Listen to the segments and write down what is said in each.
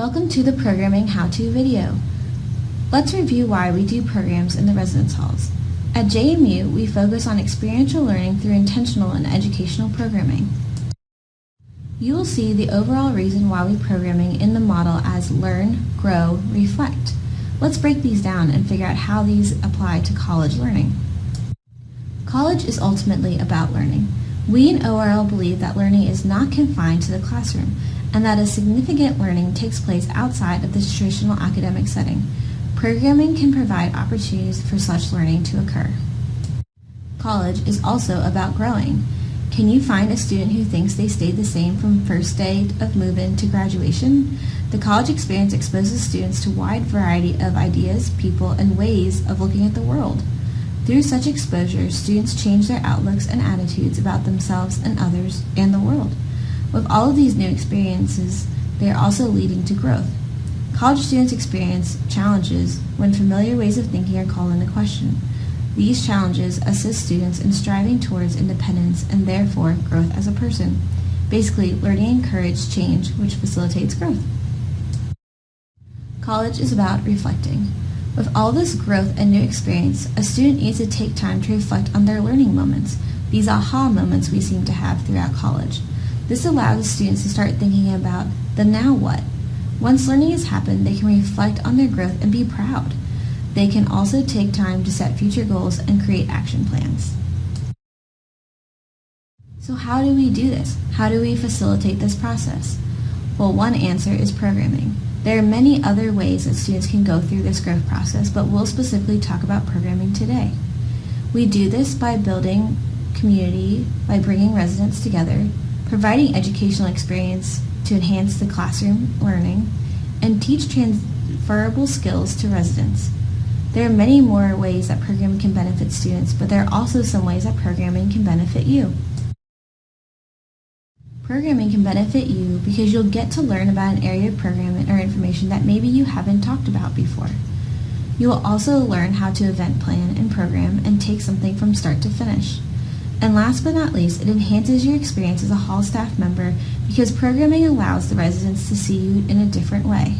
Welcome to the Programming How-To video. Let's review why we do programs in the residence halls. At JMU, we focus on experiential learning through intentional and educational programming. You will see the overall reason why we programming in the model as learn, grow, reflect. Let's break these down and figure out how these apply to college learning. College is ultimately about learning. We in ORL believe that learning is not confined to the classroom, and that a significant learning takes place outside of the traditional academic setting. Programming can provide opportunities for such learning to occur. College is also about growing. Can you find a student who thinks they stayed the same from first day of move-in to graduation? The college experience exposes students to a wide variety of ideas, people, and ways of looking at the world. Through such exposure, students change their outlooks and attitudes about themselves and others and the world. With all of these new experiences, they are also leading to growth. College students experience challenges when familiar ways of thinking are called into question. These challenges assist students in striving towards independence and therefore growth as a person. Basically, learning encourages change, which facilitates growth. College is about reflecting. With all this growth and new experience, a student needs to take time to reflect on their learning moments, these aha moments we seem to have throughout college. This allows students to start thinking about the now what. Once learning has happened, they can reflect on their growth and be proud. They can also take time to set future goals and create action plans. So how do we do this? How do we facilitate this process? Well, one answer is programming. There are many other ways that students can go through this growth process, but we'll specifically talk about programming today. We do this by building community, by bringing residents together, providing educational experience to enhance the classroom learning, and teach transferable skills to residents. There are many more ways that programming can benefit students, but there are also some ways that programming can benefit you. Programming can benefit you because you'll get to learn about an area of programming or information that maybe you haven't talked about before. You will also learn how to event plan and program and take something from start to finish. And last but not least, it enhances your experience as a hall staff member because programming allows the residents to see you in a different way.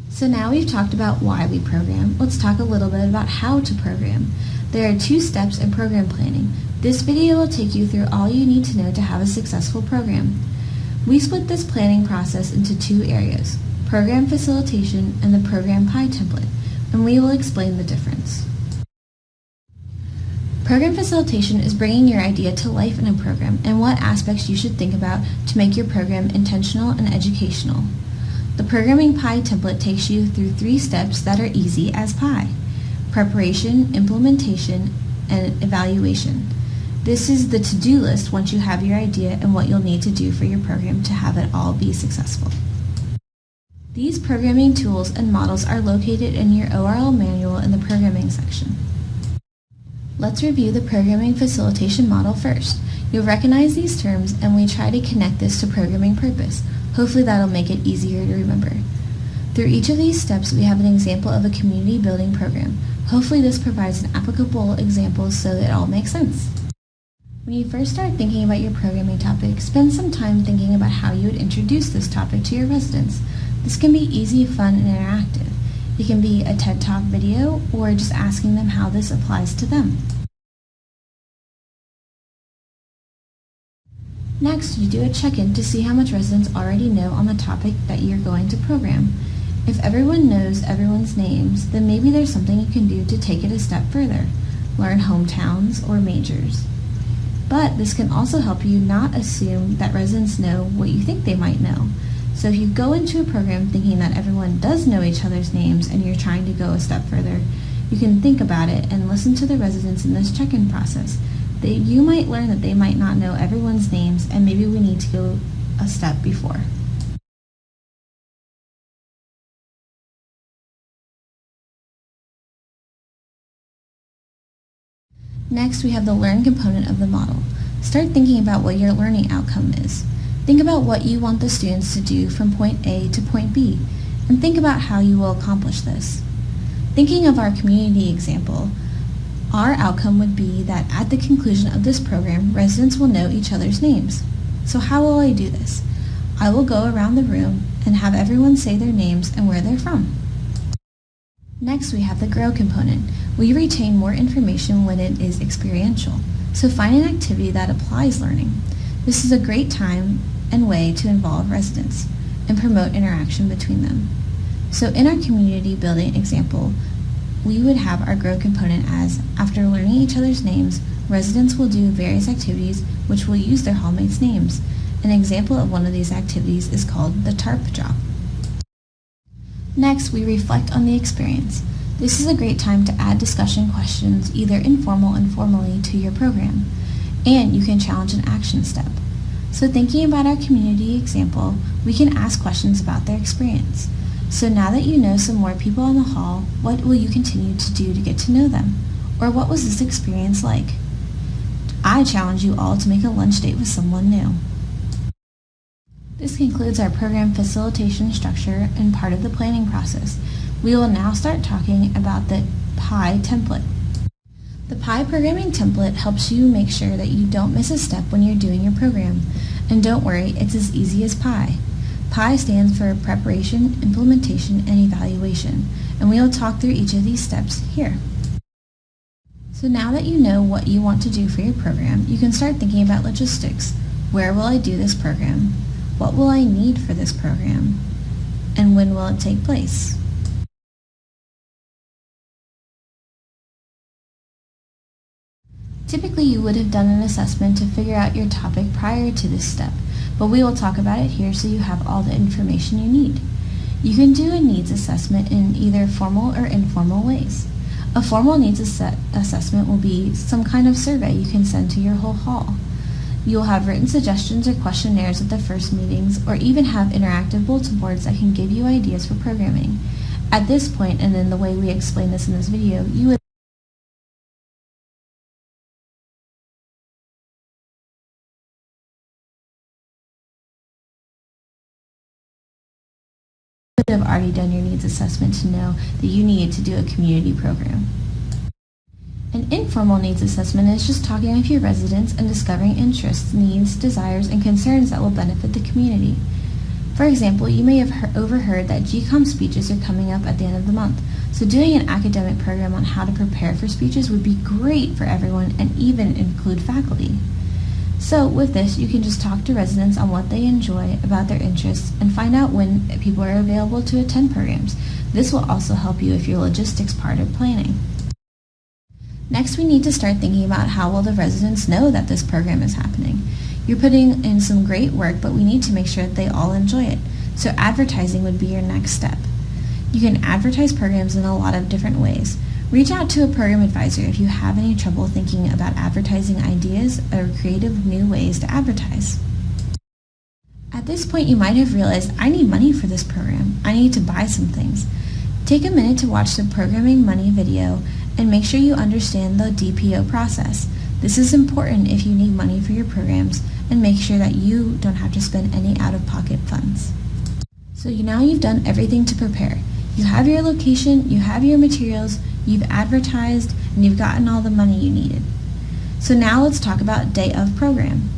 So now we've talked about why we program, let's talk a little bit about how to program. There are 2 steps in program planning. This video will take you through all you need to know to have a successful program. We split this planning process into 2 areas, program facilitation and the program pie template, and we will explain the difference. Program facilitation is bringing your idea to life in a program and what aspects you should think about to make your program intentional and educational. The programming pie template takes you through 3 steps that are easy as pie: preparation, implementation, and evaluation. This is the to-do list once you have your idea and what you'll need to do for your program to have it all be successful. These programming tools and models are located in your ORL manual in the programming section. Let's review the programming facilitation model first. You'll recognize these terms and we try to connect this to programming purpose. Hopefully that'll make it easier to remember. Through each of these steps we have an example of a community building program. Hopefully this provides an applicable example so that it all makes sense. When you first start thinking about your programming topic, spend some time thinking about how you would introduce this topic to your residents. This can be easy, fun, and interactive. It can be a TED Talk video or just asking them how this applies to them. Next, you do a check-in to see how much residents already know on the topic that you're going to program. If everyone knows everyone's names, then maybe there's something you can do to take it a step further. Learn hometowns or majors. But this can also help you not assume that residents know what you think they might know. So if you go into a program thinking that everyone does know each other's names and you're trying to go a step further, you can think about it and listen to the residents in this check-in process. You might learn that they might not know everyone's names and maybe we need to go a step before. Next, we have the learn component of the model. Start thinking about what your learning outcome is. Think about what you want the students to do from point A to point B, and think about how you will accomplish this. Thinking of our community example, our outcome would be that at the conclusion of this program, residents will know each other's names. So how will I do this? I will go around the room and have everyone say their names and where they're from. Next, we have the grow component. We retain more information when it is experiential, so find an activity that applies learning. This is a great time and way to involve residents and promote interaction between them. So in our community building example, we would have our grow component as, after learning each other's names, residents will do various activities which will use their hallmates' names. An example of one of these activities is called the TARP job. Next, we reflect on the experience. This is a great time to add discussion questions, either informal and formally, to your program, and you can challenge an action step. So thinking about our community example, we can ask questions about their experience. So now that you know some more people in the hall, what will you continue to do to get to know them? Or what was this experience like? I challenge you all to make a lunch date with someone new. This concludes our program facilitation structure and part of the planning process. We will now start talking about the PI template. The PI programming template helps you make sure that you don't miss a step when you're doing your program. And don't worry, it's as easy as PI. PI stands for Preparation, Implementation, and Evaluation, and we will talk through each of these steps here. So now that you know what you want to do for your program, you can start thinking about logistics. Where will I do this program? What will I need for this program? And when will it take place? Typically, you would have done an assessment to figure out your topic prior to this step, but we will talk about it here so you have all the information you need. You can do a needs assessment in either formal or informal ways. A formal needs assessment will be some kind of survey you can send to your whole hall. You'll have written suggestions or questionnaires at the first meetings, or even have interactive bulletin boards that can give you ideas for programming. At this point, and in the way we explain this in this video, you would have already done your needs assessment to know that you needed to do a community program. An informal needs assessment is just talking with your residents and discovering interests, needs, desires, and concerns that will benefit the community. For example, you may have overheard that GCOM speeches are coming up at the end of the month, so doing an academic program on how to prepare for speeches would be great for everyone and even include faculty. So with this, you can just talk to residents on what they enjoy, about their interests, and find out when people are available to attend programs. This will also help you if your logistics part of planning. Next, we need to start thinking about how will the residents know that this program is happening. You're putting in some great work, but we need to make sure that they all enjoy it. So advertising would be your next step. You can advertise programs in a lot of different ways. Reach out to a program advisor if you have any trouble thinking about advertising ideas or creative new ways to advertise. At this point, you might have realized, I need money for this program. I need to buy some things. Take a minute to watch the Programming Money video and make sure you understand the DPO process. This is important if you need money for your programs, and make sure that you don't have to spend any out-of-pocket funds. So now you've done everything to prepare. You have your location, you have your materials, you've advertised, and you've gotten all the money you needed. So now let's talk about day of program.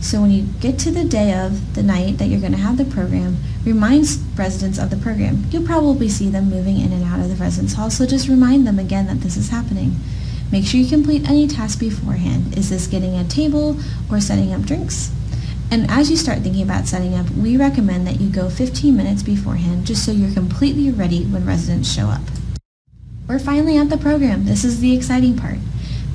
So when you get to the day of the night that you're going to have the program, remind residents of the program. You'll probably see them moving in and out of the residence hall, so just remind them again that this is happening. Make sure you complete any task beforehand. Is this getting a table or setting up drinks? And as you start thinking about setting up, we recommend that you go 15 minutes beforehand just so you're completely ready when residents show up. We're finally at the program. This is the exciting part.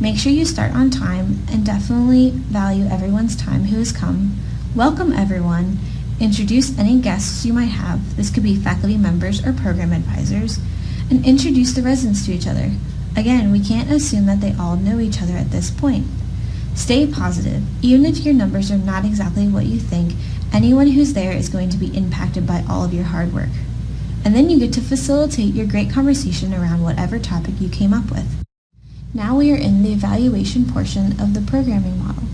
Make sure you start on time and definitely value everyone's time who has come. Welcome everyone. Introduce any guests you might have. This could be faculty members or program advisors. And introduce the residents to each other. Again, we can't assume that they all know each other at this point. Stay positive. Even if your numbers are not exactly what you think, anyone who's there is going to be impacted by all of your hard work. And then you get to facilitate your great conversation around whatever topic you came up with. Now we are in the evaluation portion of the programming model.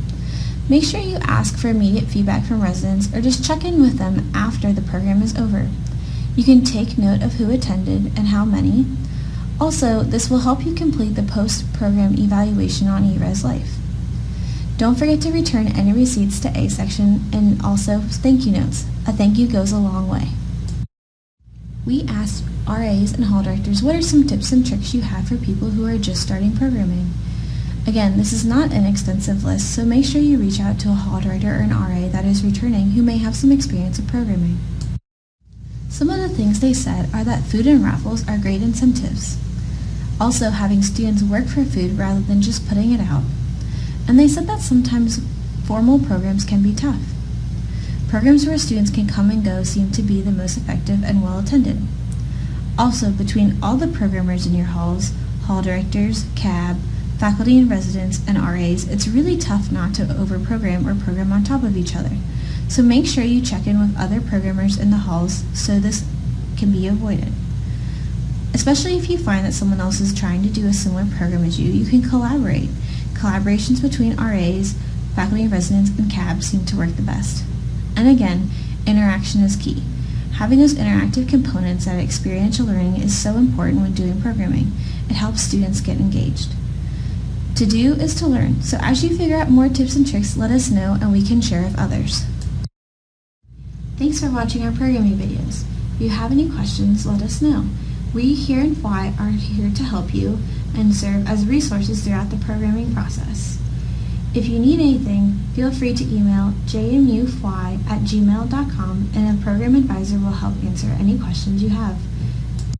Make sure you ask for immediate feedback from residents or just check in with them after the program is over. You can take note of who attended and how many. Also, this will help you complete the post-program evaluation on eRes Life. Don't forget to return any receipts to A section and also thank you notes. A thank you goes a long way. we asked RAs and hall directors what are some tips and tricks you have for people who are just starting programming. Again, this is not an extensive list, so make sure you reach out to a hall director or an RA that is returning who may have some experience of programming. Some of the things they said are that food and raffles are great incentives. Also, having students work for food rather than just putting it out. And they said that sometimes formal programs can be tough. Programs where students can come and go seem to be the most effective and well attended. Also, between all the programmers in your halls, hall directors, CAB, faculty and residents, and RAs, it's really tough not to overprogram or program on top of each other. So make sure you check in with other programmers in the halls so this can be avoided. Especially if you find that someone else is trying to do a similar program as you, you can collaborate. Collaborations between RAs, faculty and residents, and CAB seem to work the best. And again, interaction is key. Having those interactive components at experiential learning is so important when doing programming. It helps students get engaged. To do is to learn, so as you figure out more tips and tricks, let us know and we can share with others. Thanks for watching our programming videos. If you have any questions, let us know. We here in FY are here to help you and serve as resources throughout the programming process. If you need anything, feel free to email jmufly@gmail.com and a program advisor will help answer any questions you have.